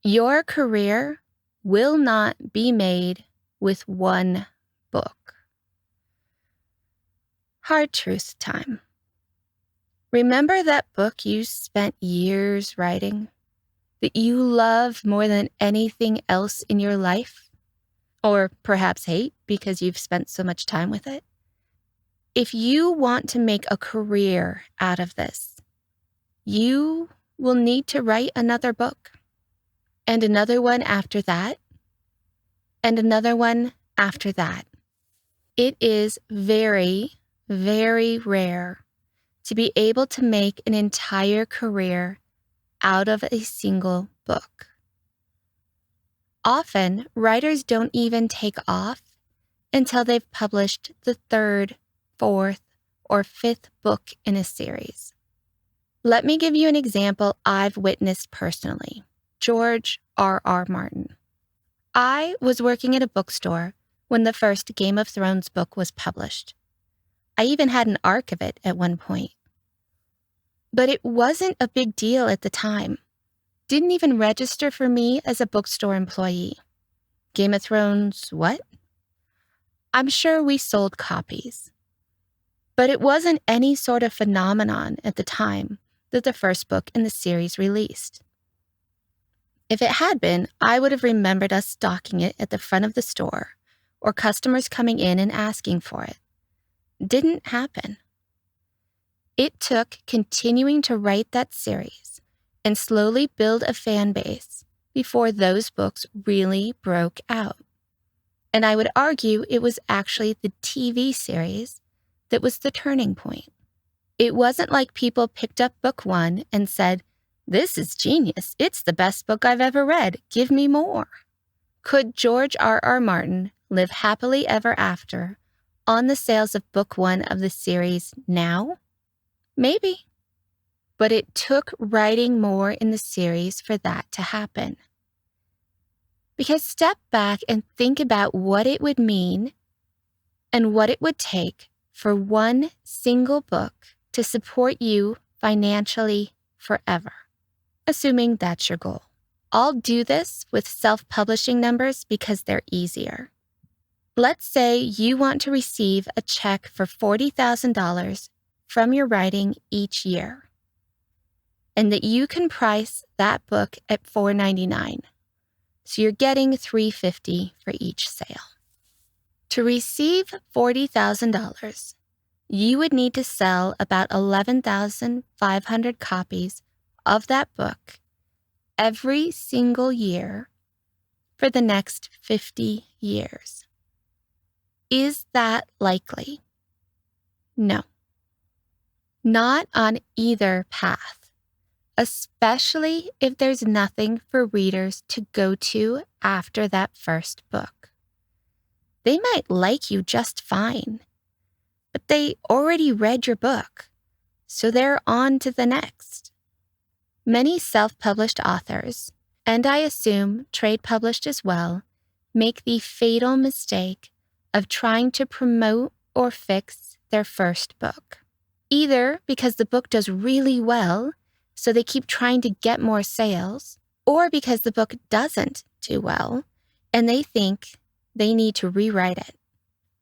Your career will not be made with one book. Hard truth time. Remember that book you spent years writing, that you love more than anything else in your life? Or perhaps hate because you've spent so much time with it? If you want to make a career out of this, you will need to write another book, and another one after that, and another one after that. It is very, very rare to be able to make an entire career out of a single book. Often, writers don't even take off until they've published the third, fourth, or fifth book in a series. Let me give you an example I've witnessed personally. George R.R. Martin. I was working at a bookstore when the first Game of Thrones book was published. I even had an arc of it at one point. But it wasn't a big deal at the time. Didn't even register for me as a bookstore employee. Game of Thrones, what? I'm sure we sold copies. But it wasn't any sort of phenomenon at the time that the first book in the series released. If it had been, I would have remembered us stocking it at the front of the store, or customers coming in and asking for it. Didn't happen. It took continuing to write that series and slowly build a fan base before those books really broke out. And I would argue it was actually the TV series that was the turning point. It wasn't like people picked up book one and said, "This is genius. It's the best book I've ever read. Give me more." Could George R.R. Martin live happily ever after on the sales of book one of the series now? Maybe. But it took writing more in the series for that to happen. Because step back and think about what it would mean and what it would take for one single book to support you financially forever, assuming that's your goal. I'll do this with self-publishing numbers because they're easier. Let's say you want to receive a check for $40,000 from your writing each year, and that you can price that book at $4.99. So you're getting $3.50 for each sale. To receive $40,000, you would need to sell about 11,500 copies of that book every single year for the next 50 years. Is that likely? No. Not on either path, especially if there's nothing for readers to go to after that first book. They might like you just fine, but they already read your book, so they're on to the next. Many self-published authors, and I assume trade-published as well, make the fatal mistake of trying to promote or fix their first book. Either because the book does really well, so they keep trying to get more sales, or because the book doesn't do well, and they think they need to rewrite it,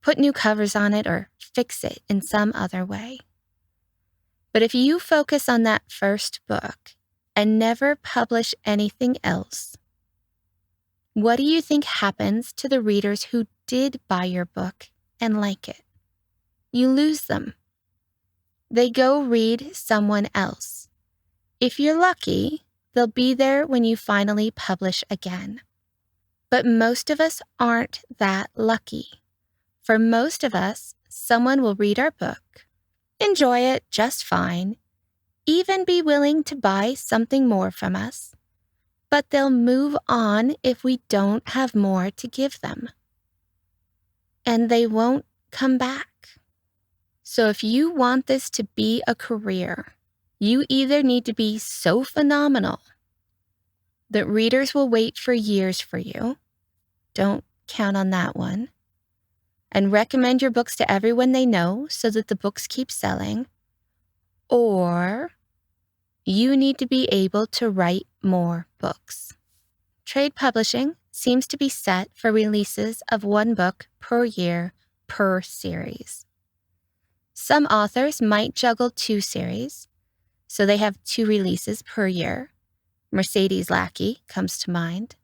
put new covers on it, or fix it in some other way. But if you focus on that first book and never publish anything else, what do you think happens to the readers who did buy your book and like it? You lose them. They go read someone else. If you're lucky, they'll be there when you finally publish again. But most of us aren't that lucky. For most of us, someone will read our book, enjoy it just fine, even be willing to buy something more from us, but they'll move on if we don't have more to give them. And they won't come back. So if you want this to be a career, you either need to be so phenomenal that readers will wait for years for you, don't count on that one, and recommend your books to everyone they know so that the books keep selling, or you need to be able to write more books. Trade publishing seems to be set for releases of one book per year per series. Some authors might juggle 2 series, so they have 2 releases per year. Mercedes Lackey comes to mind.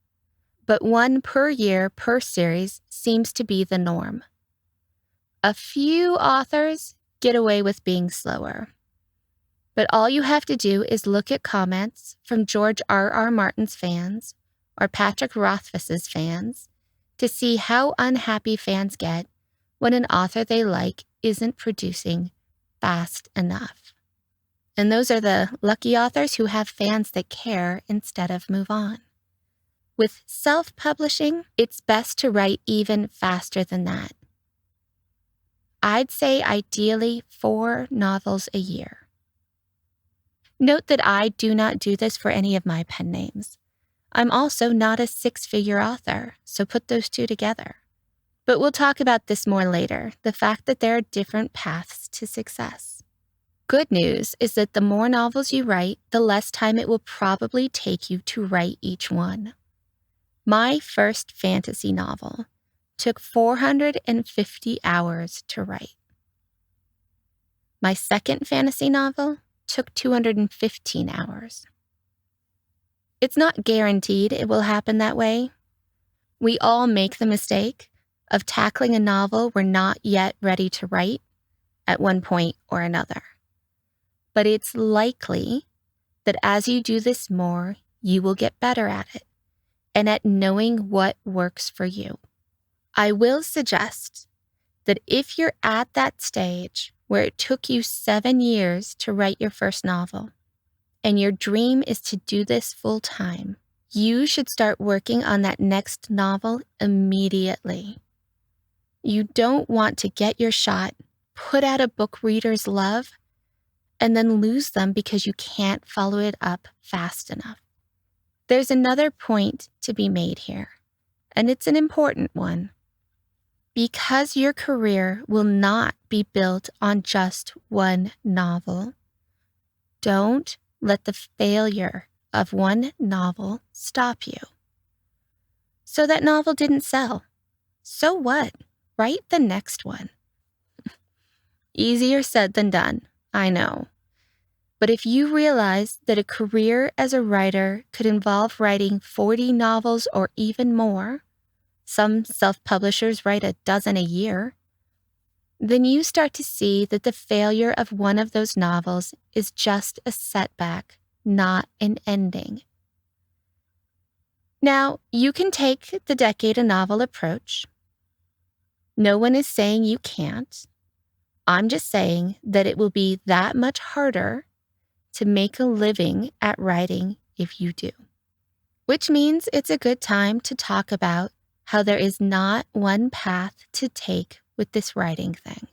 But 1 per year per series seems to be the norm. A few authors get away with being slower. But all you have to do is look at comments from George R.R. Martin's fans or Patrick Rothfuss's fans to see how unhappy fans get when an author they like isn't producing fast enough. And those are the lucky authors who have fans that care instead of move on. With self-publishing, it's best to write even faster than that. I'd say ideally 4 novels a year. Note that I do not do this for any of my pen names. I'm also not a 6-figure author, so put those 2 together. But we'll talk about this more later, the fact that there are different paths to success. Good news is that the more novels you write, the less time it will probably take you to write each one. My first fantasy novel took 450 hours to write. My second fantasy novel took 215 hours. It's not guaranteed it will happen that way. We all make the mistake of tackling a novel we're not yet ready to write at one point or another. But it's likely that as you do this more, you will get better at it and at knowing what works for you. I will suggest that if you're at that stage where it took you 7 years to write your first novel, and your dream is to do this full time, you should start working on that next novel immediately. You don't want to get your shot, put out a book readers love, and then lose them because you can't follow it up fast enough. There's another point to be made here, and it's an important one. Because your career will not be built on just one novel, don't let the failure of one novel stop you. So that novel didn't sell. So what? Write the next one. Easier said than done, I know. But if you realize that a career as a writer could involve writing 40 novels or even more, some self-publishers write a dozen a year, then you start to see that the failure of one of those novels is just a setback, not an ending. Now, you can take the decade-a-novel approach. No one is saying you can't. I'm just saying that it will be that much harder to make a living at writing if you do. Which means it's a good time to talk about how there is not one path to take with this writing thing.